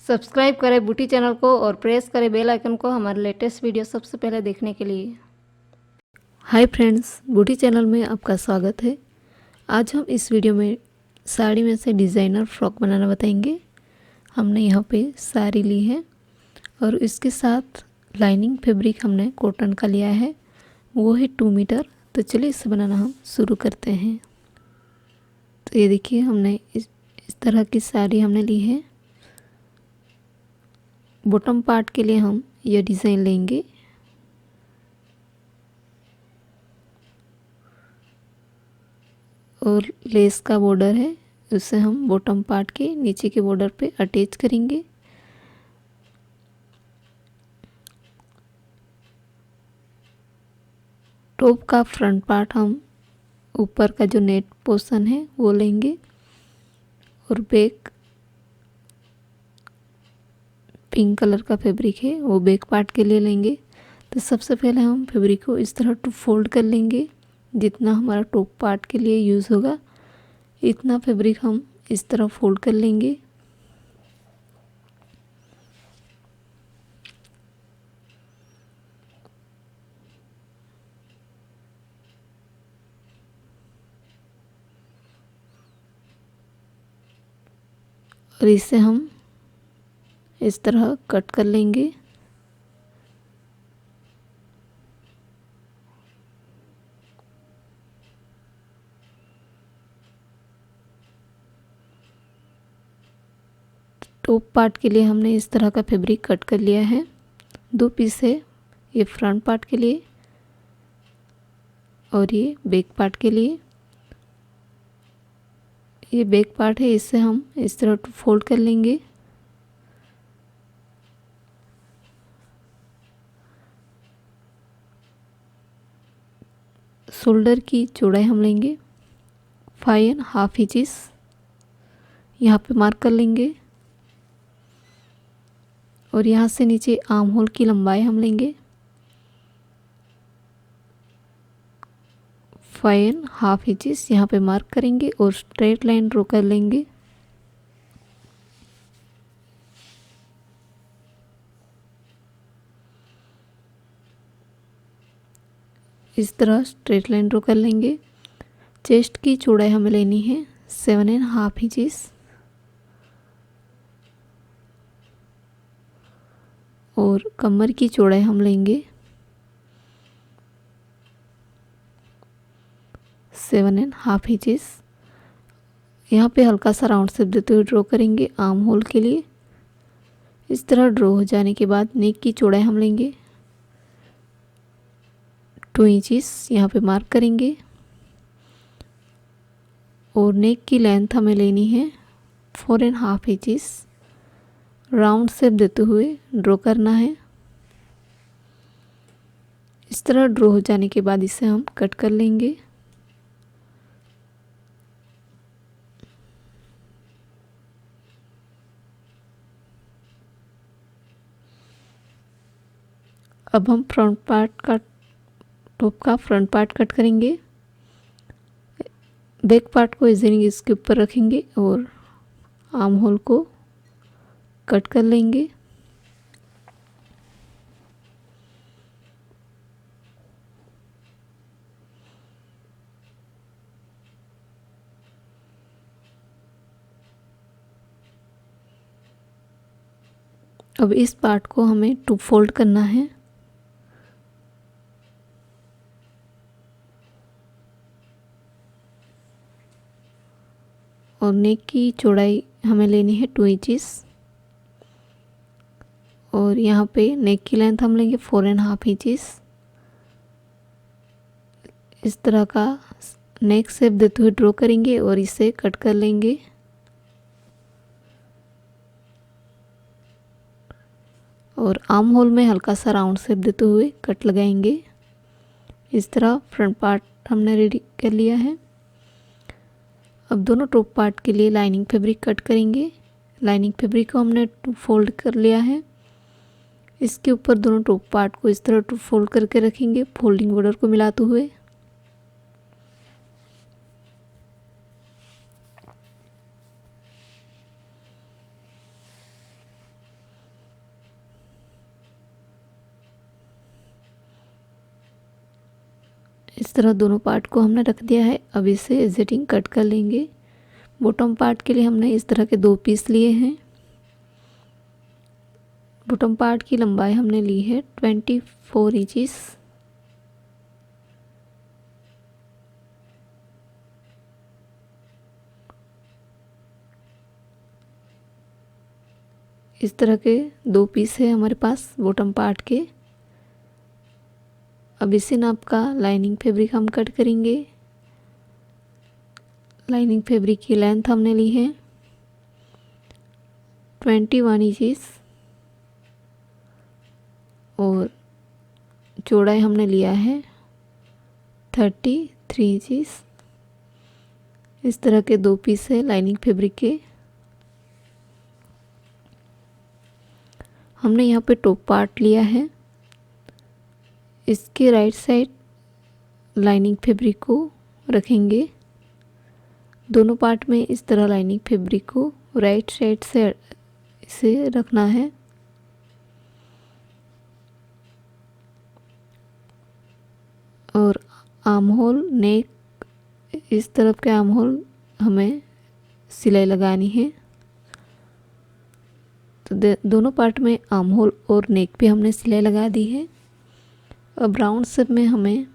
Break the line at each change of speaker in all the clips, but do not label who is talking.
Subscribe करें बूटी channel को और प्रेस करें बेल आइकन को हमारे लेटेस्ट वीडियो सबसे पहले देखने के लिए। हाय फ्रेंड्स, बूटी चैनल में आपका स्वागत है। आज हम इस वीडियो में साड़ी में से डिज़ाइनर फ्रॉक बनाना बताएंगे। हमने यहाँ पे साड़ी ली है और इसके साथ लाइनिंग फैब्रिक हमने कॉटन का लिया है, वो है 2 मीटर। तो चलिए इसे बनाना हम शुरू करते हैं। तो ये देखिए, हमने इस तरह की साड़ी हमने ली है। बॉटम पार्ट के लिए हम यह डिज़ाइन लेंगे। और लेस का बॉर्डर है, उसे हम बॉटम पार्ट के नीचे के बॉर्डर पे अटैच करेंगे। टॉप का फ्रंट पार्ट हम ऊपर का जो नेट पोर्शन है वो लेंगे और बैक पिंक कलर का फैब्रिक है वो बैक पार्ट के लिए लेंगे। तो सबसे पहले हम फैब्रिक को इस तरह टू फोल्ड कर लेंगे। जितना हमारा टॉप पार्ट के लिए यूज़ होगा इतना फैब्रिक हम इस तरह फोल्ड कर लेंगे। और इसे हम इस तरह कट कर लेंगे। टॉप पार्ट के लिए हमने इस तरह का फैब्रिक कट कर लिया है। 2 पीस है, ये फ्रंट पार्ट के लिए और ये बैक पार्ट के लिए। ये बैक पार्ट है, इससे हम इस तरह फोल्ड कर लेंगे। शोल्डर की चौड़ाई हम लेंगे 5.5 इंचेस, यहाँ पे मार्क कर लेंगे। और यहाँ से नीचे आर्म होल की लंबाई हम लेंगे 5.5 इंचेस, यहाँ पे मार्क करेंगे और स्ट्रेट लाइन ड्रॉ कर लेंगे। इस तरह स्ट्रेट लाइन ड्रॉ कर लेंगे। चेस्ट की चौड़ाई हमें लेनी है 7.5 इंचेस और कमर की चौड़ाई हम लेंगे 7.5 इंचेस। यहाँ पे हल्का सा राउंड शेप देते हुए ड्रॉ करेंगे आर्म होल के लिए। इस तरह ड्रॉ हो जाने के बाद नेक की चौड़ाई हम लेंगे 2 इंचेस, यहाँ पे मार्क करेंगे। और नेक की लेंथ हमें लेनी है 4.5 इंचेस। राउंड शेप देते हुए ड्रॉ करना है। इस तरह ड्रॉ हो जाने के बाद इसे हम कट कर लेंगे। अब हम फ्रंट पार्ट का टॉप का फ्रंट पार्ट कट करेंगे। बैक पार्ट को इजीली इसके ऊपर रखेंगे और आर्म होल को कट कर लेंगे। अब इस पार्ट को हमें 2 फोल्ड करना है। और नेक की चौड़ाई हमें लेनी है 2 इंचेस और यहाँ पे नेक की लेंथ हम लेंगे 4.5 इंचेस। इस तरह का नेक शेप देते हुए ड्रॉ करेंगे और इसे कट कर लेंगे। और आर्म होल में हल्का सा राउंड शेप देते हुए कट लगाएंगे। इस तरह फ्रंट पार्ट हमने रेडी कर लिया है। अब दोनों टॉप पार्ट के लिए लाइनिंग फैब्रिक कट करेंगे। लाइनिंग फैब्रिक को हमने 2 फोल्ड कर लिया है। इसके ऊपर दोनों टॉप पार्ट को इस तरह 2 फोल्ड करके रखेंगे, फोल्डिंग बॉर्डर को मिलाते हुए। इस तरह दोनों पार्ट को हमने रख दिया है। अब इसे एडिटिंग कट कर लेंगे। बॉटम पार्ट के लिए हमने इस तरह के 2 पीस लिए हैं। बॉटम पार्ट की लंबाई हमने ली है 24 इंचेस। इस तरह के 2 पीस है हमारे पास बॉटम पार्ट के। अब इसी नाप का लाइनिंग फैब्रिक हम कट करेंगे। लाइनिंग फैब्रिक की लेंथ हमने ली है 21 इंचेस और चौड़ाई हमने लिया है 33 इंचेस। इस तरह के 2 पीस है लाइनिंग फैब्रिक के। हमने यहाँ पे टॉप पार्ट लिया है। इसके राइट साइड लाइनिंग फैब्रिक को रखेंगे। दोनों पार्ट में इस तरह लाइनिंग फैब्रिक को राइट साइड से इसे रखना है। और आर्म होल, नेक, इस तरफ के आर्म होल हमें सिलाई लगानी है। तो दोनों पार्ट में आर्म होल और नेक पे हमने सिलाई लगा दी है। अब राउंड शेप में हमें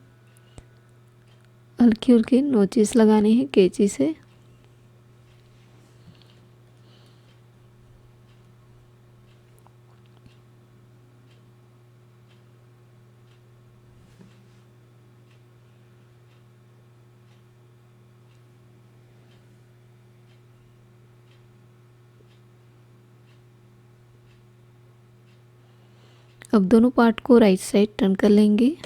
हल्की हल्की नोचेस लगाने हैं कैंची से। अब दोनों पार्ट को राइट साइड टर्न कर लेंगे।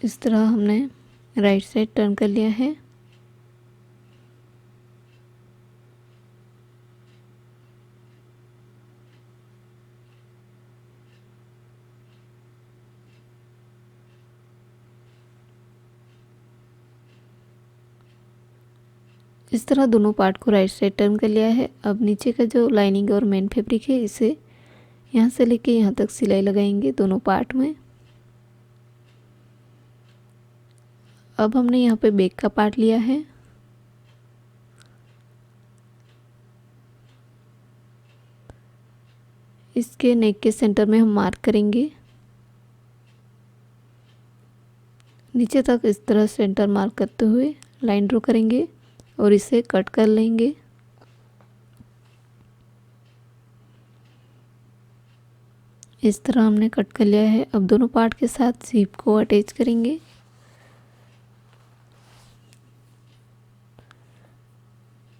इस तरह हमने राइट साइड टर्न कर लिया है। इस तरह दोनों पार्ट को राइट साइड टर्न कर लिया है। अब नीचे का जो लाइनिंग और मेन फैब्रिक है इसे यहाँ से लेके यहाँ तक सिलाई लगाएंगे दोनों पार्ट में। अब हमने यहाँ पे बैक का पार्ट लिया है। इसके नेक के सेंटर में हम मार्क करेंगे। नीचे तक इस तरह सेंटर मार्क करते हुए लाइन ड्रॉ करेंगे और इसे कट कर लेंगे। इस तरह हमने कट कर लिया है। अब दोनों पार्ट के साथ जिप को अटैच करेंगे।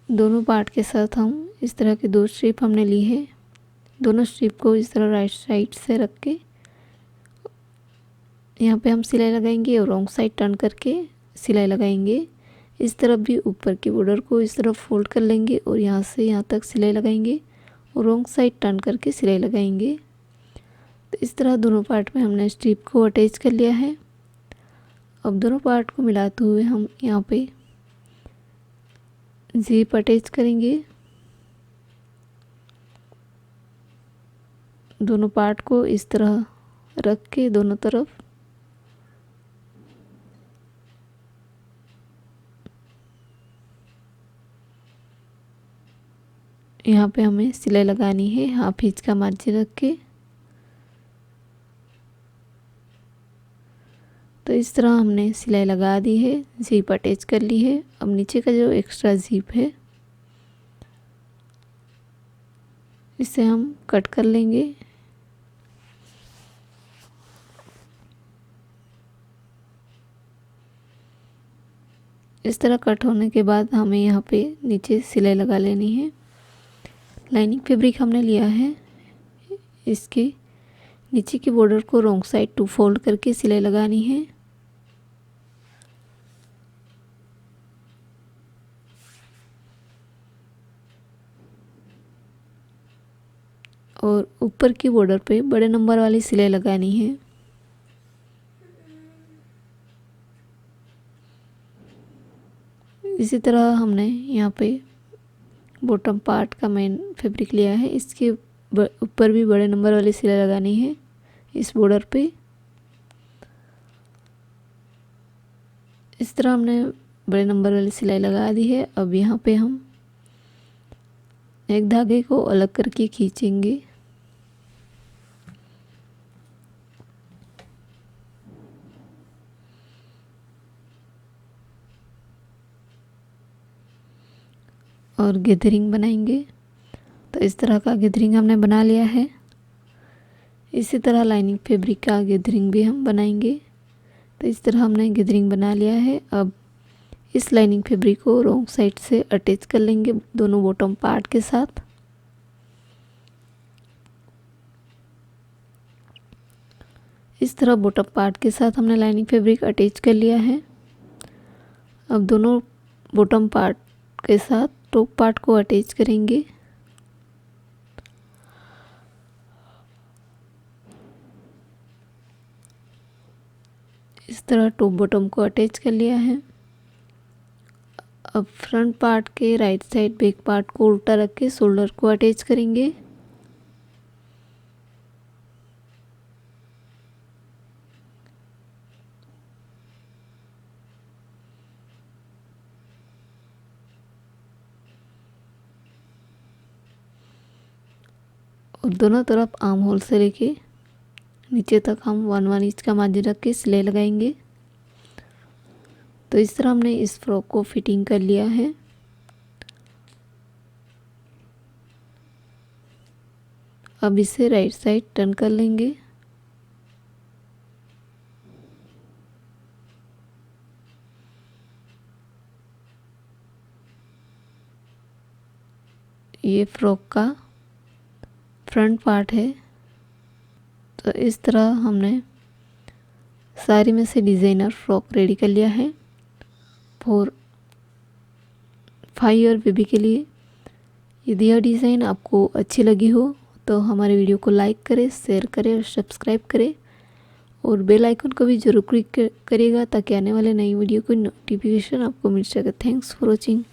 दोनों पार्ट के साथ हम इस तरह की 2 स्ट्रिप हमने ली है। दोनों स्ट्रिप को इस तरह राइट साइड से रख के यहाँ पे हम सिलाई लगाएंगे और रॉन्ग साइड टर्न करके सिलाई लगाएंगे। इस तरफ भी ऊपर की बॉर्डर को इस तरफ फोल्ड कर लेंगे और यहाँ से यहाँ तक सिलाई लगाएंगे और रॉन्ग साइड टर्न करके सिलाई लगाएंगे। तो इस तरह दोनों पार्ट में हमने स्ट्रिप को अटैच कर लिया है। अब दोनों पार्ट को मिलाते हुए हम यहाँ पे जिप अटैच करेंगे। दोनों पार्ट को इस तरह रख के दोनों तरफ यहाँ पे हमें सिलाई लगानी है 1/2 इंच का मार्जिन रख के। तो इस तरह हमने सिलाई लगा दी है, जिप अटैच कर ली है। अब नीचे का जो एक्स्ट्रा जिप है इसे हम कट कर लेंगे। इस तरह कट होने के बाद हमें यहाँ पे नीचे सिलाई लगा लेनी है। लाइनिंग फैब्रिक हमने लिया है। इसके नीचे की बॉर्डर को रॉन्ग साइड टू फोल्ड करके सिलाई लगानी है। और ऊपर की बॉर्डर पे बड़े नंबर वाली सिलाई लगानी है। इसी तरह हमने यहाँ पे बॉटम पार्ट का मेन फैब्रिक लिया है। इसके ऊपर भी बड़े नंबर वाली सिलाई लगानी है इस बॉर्डर पे। इस तरह हमने बड़े नंबर वाली सिलाई लगा दी है। अब यहाँ पे हम एक धागे को अलग करके खींचेंगे। और गैदरिंग बनाएंगे। तो इस तरह का गैदरिंग हमने बना लिया है। इसी तरह लाइनिंग फैब्रिक का गैदरिंग भी हम बनाएंगे। तो इस तरह हमने गैदरिंग बना लिया है। अब इस लाइनिंग फैब्रिक को रॉन्ग साइड से अटैच कर लेंगे दोनों बॉटम पार्ट के साथ। इस तरह बॉटम पार्ट के साथ हमने लाइनिंग फैब्रिक अटैच कर लिया है। अब दोनों बॉटम पार्ट के साथ टॉप पार्ट को अटैच करेंगे। इस तरह टॉप बॉटम को अटैच कर लिया है। अब फ्रंट पार्ट के राइट साइड बैक पार्ट को उल्टा रख के शोल्डर को अटैच करेंगे। और दोनों तरफ आर्म होल से लेके नीचे तक हम 1 इंच का मार्जिन रख के सिलाई लगाएंगे। तो इस तरह हमने इस फ्रॉक को फिटिंग कर लिया है। अब इसे राइट साइड टर्न कर लेंगे। ये फ्रॉक का फ्रंट पार्ट है। तो इस तरह हमने साड़ी में से डिज़ाइनर फ्रॉक रेडी कर लिया है फॉर 5 ईयर बेबी के लिए। यदि यह डिज़ाइन आपको अच्छी लगी हो तो हमारे वीडियो को लाइक करें, शेयर करें और सब्सक्राइब करें और बेल आइकन को भी जरूर क्लिक करिएगा ताकि आने वाले नई वीडियो की नोटिफिकेशन आपको मिल सके। Thanks for watching.